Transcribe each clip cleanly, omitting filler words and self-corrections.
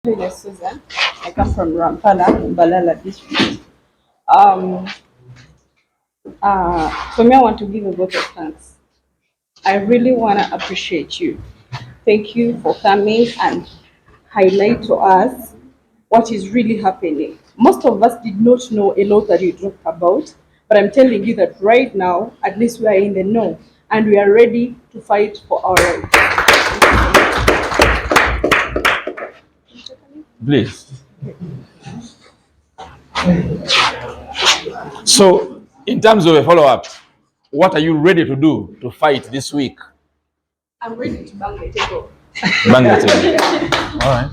name is Susan. I come from Rampala, Balala district. Um, for me, I want to give a vote of thanks. I really want to appreciate you. Thank you for coming and highlight to us what is really happening. Most of us did not know a lot that you talked about, but I'm telling you that right now, at least we are in the know and we are ready to fight for our rights. Please. So, in terms of a follow-up, what are you ready to do to fight this week? I'm ready to bang the table. Bang the table. All right.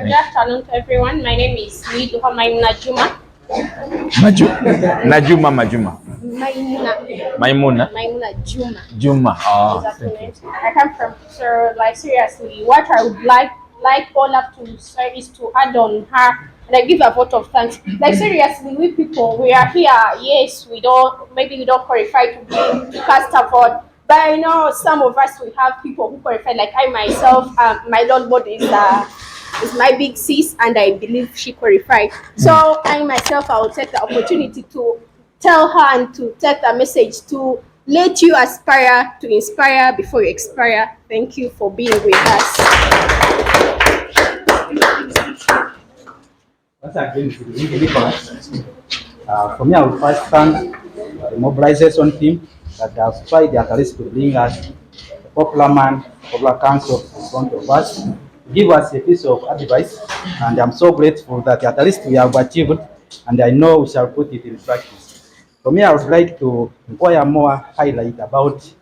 Good afternoon to everyone. My name is Niduha Maimuna Juma. Najuma Majuma. Maimuna Juma. Juma. I come from, so like seriously, what I would like Olaf to say is to add on her and I give a vote of thanks. Like seriously, we people, we are here. Yes, we don't qualify to cast a vote. But I know some of us, we have people who qualify, like I myself, my Lord body is my big sis, and I believe she qualified. So I myself, I will take the opportunity to tell her and to take the message to let you aspire to inspire before you expire. Thank you for being with us. Once again, for me, I will first thank the mobilization team that has tried at least to bring us a popular man, popular council in front of us, give us a piece of advice, and I'm so grateful that at least we have achieved, and I know we shall put it in practice. For me, I would like to inquire more, highlight about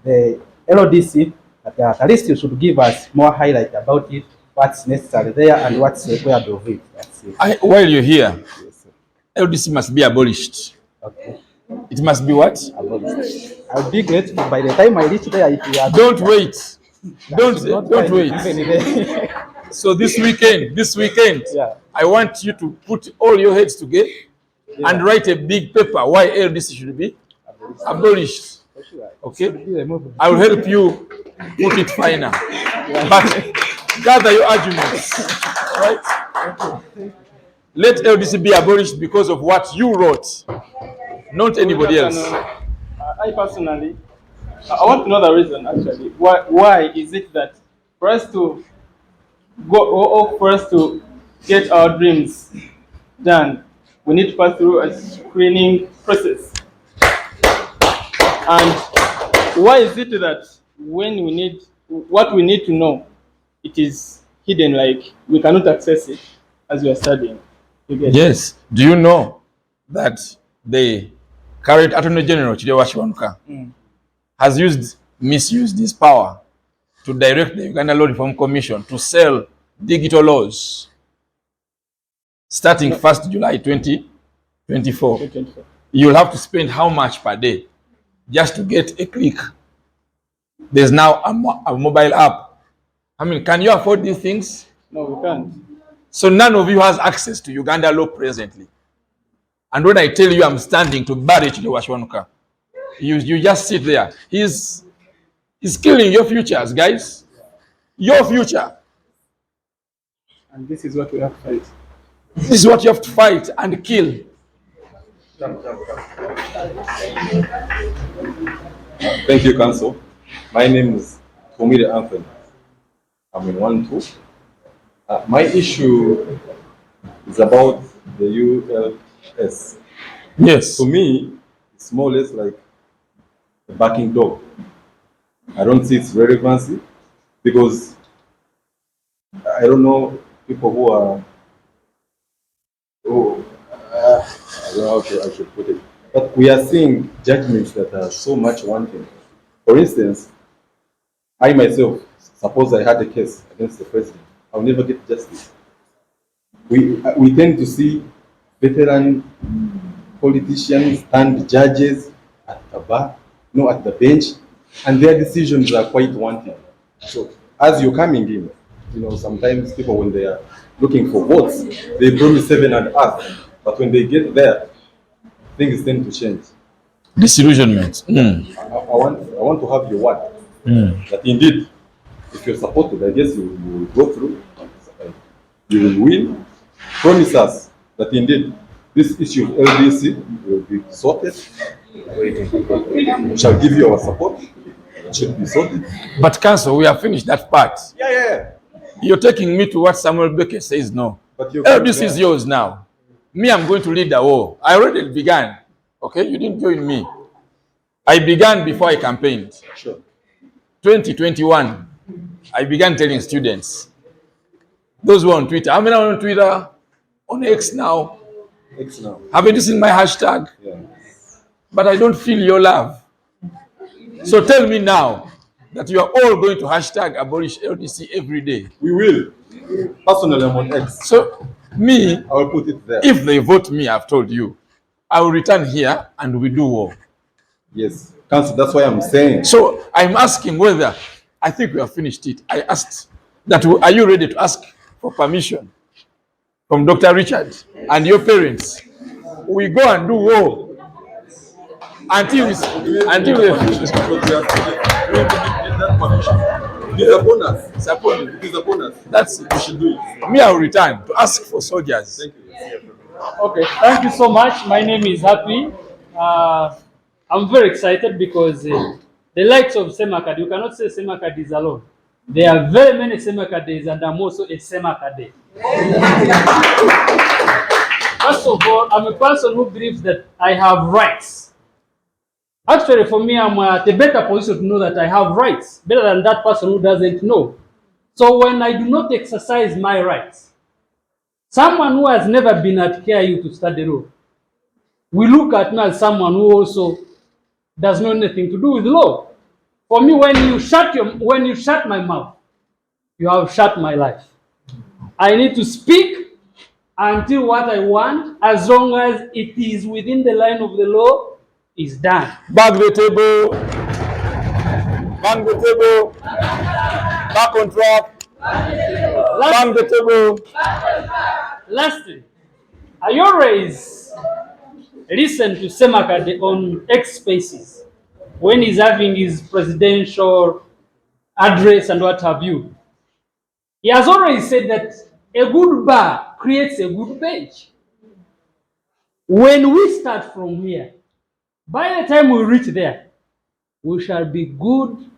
the LDC, that at least you should give us more highlight about it, what's necessary there, and what's required of it. That's it. While you're here, LDC must be abolished. Okay. It must be what? Abolished. I'll be grateful by the time I reach there if you are. Don't wait. Don't wait. So this weekend, Yeah. I want you to put all your heads together and write a big paper why LDC should be abolished. Okay? I will help you put it final. But gather your arguments. Right? Let LDC be abolished because of what you wrote, not anybody else. I personally, I want to know the reason actually. Why is it that for us to for us to get our dreams done, we need to pass through a screening process? And why is it that when we need what we need to know, it is hidden, like we cannot access it as we are studying? Yes. Do you know that the current Attorney General, Chidewa Shiwanuka, has misused his power to direct the Uganda Law Reform Commission to sell digital laws starting 1st July 2024. You'll have to spend how much per day just to get a click. There's now a mobile app. I mean, can you afford these things? No, we can't. So none of you has access to Uganda law presently. And when I tell you I'm standing to bury Chidewa Shiwanuka, you just sit there. He's killing your futures, guys. Your future. And this is what we have to fight. This is what you have to fight and kill. Thank you, Council. My name is Tomide Anthony. I'm in 1-2. My issue is about the ULS. Yes. To me, it's more or less like a barking dog. I don't see its relevancy because I don't know people who are. I don't know how I should put it. But we are seeing judgments that are so much wanting. For instance, I myself, suppose I had a case against the president, I'll never get justice. We tend to see veteran politicians and judges at the bar, at the bench, and their decisions are quite wanting. So as you're coming in, sometimes people, when they are looking for votes, they promise heaven and earth, but when they get there, things tend to change. Disillusionment. I want to have your word that indeed, if you're supported, I guess you will go through. you will win. Promise us that indeed this issue of LDC will be sorted. We shall give you our support. It should be sorted. But council, we have finished that part. Yeah. You're taking me to what Samuel Beckett says no. But you're LDC is yours now. Me, I'm going to lead the war. I already began. Okay, you didn't join me. I began before I campaigned. Sure. 2021, I began telling students. Those who are on Twitter. How many are on Twitter? On X now. X now. Haven't you seen my hashtag? Yeah. But I don't feel your love. So tell me now that you are all going to hashtag abolish LDC every day. We will. Personally, I'm on X. So me, I will put it there. if they vote me, I've told you, I will return here and we do war. Yes. Council, that's why I'm saying. So I'm asking whether, I think we have finished it. I asked that, are you ready to ask for permission from Dr. Richard and your parents? We go and do war until we finish this. It is upon us. It's upon It is upon us. That's We should do it. me. I will return to ask for soldiers. Thank you. Okay, thank you so much. My name is Happy. I'm very excited because the likes of Ssemakadde, you cannot say Ssemakadde is alone. There are very many Ssemakaddes, and I'm also a Ssemakadde. First of all, I'm a person who believes that I have rights. Actually, for me, I'm at a better position to know that I have rights, better than that person who doesn't know. So when I do not exercise my rights, someone who has never been at KIU to study law will look at me as someone who also does not anything to do with law. For me, when you shut my mouth, you have shut my life. I need to speak until what I want, as long as it is within the line of the law, is done. Back the table. Bang the table. Back on track. Bang the table. Lastly, I always listen to Ssemakadde on X Spaces when he's having his presidential address and what have you. He has always said that a good bar creates a good bench. When we start from here, by the time we reach there, we shall be good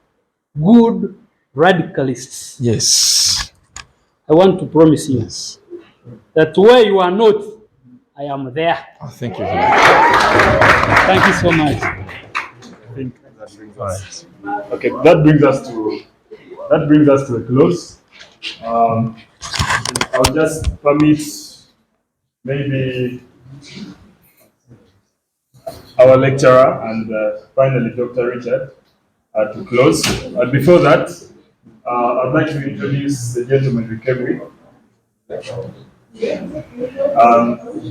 radicalists. Yes. I want to promise you that where you are not, I am there. Oh, thank you. Thank you so much. I think that brings us. Okay, that brings us to a close. I'll just permit maybe our lecturer and finally Dr. Richard to close. But before that, I'd like to introduce the gentleman we came with.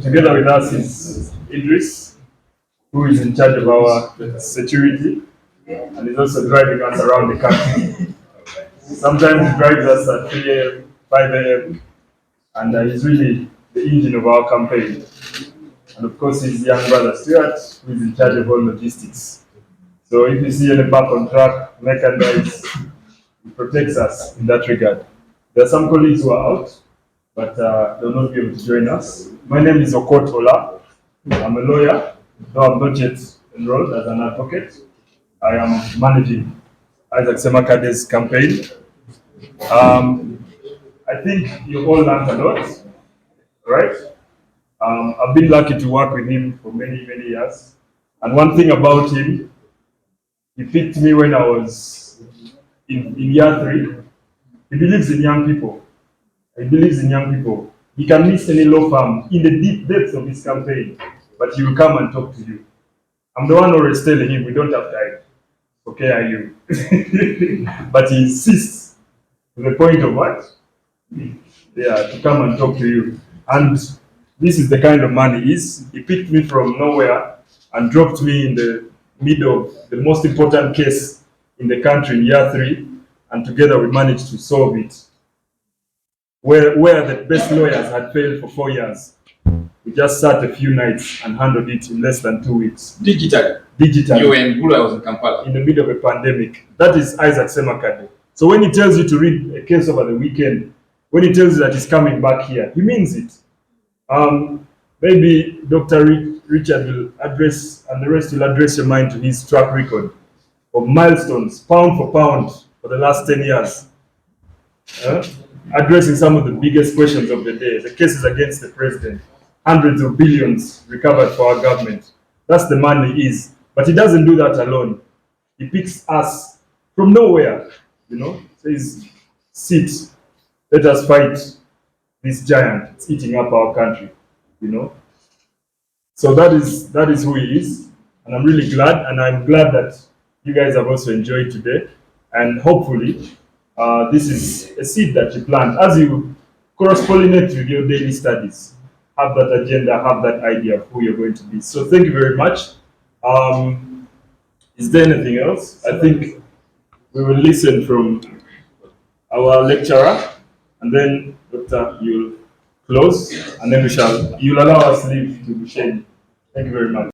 Together with us is Idris, who is in charge of our security and is also driving us around the country. Sometimes he drives us at 3 a.m., 5 a.m., and he's really the engine of our campaign. And of course, his young brother Stuart, who is in charge of all logistics. So if you see any back on track, mechanized, he protects us in that regard. There are some colleagues who are out, but they'll not be able to join us. My name is Okot Ola. I'm a lawyer, though I'm not yet enrolled as an advocate. I am managing Isaac Ssemakadde's campaign. I think you all learned a lot, right? I've been lucky to work with him for many, many years. And one thing about him, he picked me when I was in year 3. He believes in young people. He believes in young people. He can miss any law firm in the deep depths of his campaign, but he will come and talk to you. I'm the one always telling him we don't have time for KIU. But he insists to the point of what? Yeah, to come and talk to you. And this is the kind of man he is. He picked me from nowhere and dropped me in the middle of the most important case in the country in year 3, and together we managed to solve it. Where the best lawyers had failed for 4 years. We just sat a few nights and handled it in less than 2 weeks. Digital. Digital. You were in Bula, I was in Kampala. In the middle of a pandemic. That is Isaac Ssemakadde. So when he tells you to read a case over the weekend, when he tells you that he's coming back here, he means it. Maybe Dr. Richard will address, and the rest will address your mind to his track record of milestones, pound for pound, for the last 10 years. Addressing some of the biggest questions of the day, the cases against the president, hundreds of billions recovered for our government. That's the man he is. But he doesn't do that alone. He picks us from nowhere, says, sit, let us fight this giant. It's eating up our country, So that is who he is. And I'm really glad, and I'm glad that you guys have also enjoyed today. And hopefully, this is a seed that you plant as you cross-pollinate with your daily studies. Have that agenda, have that idea of who you're going to be. So thank you very much. Is there anything else? I think we will listen from our lecturer, and then Doctor, you'll close, and then you'll allow us leave to Busheni. Thank you very much.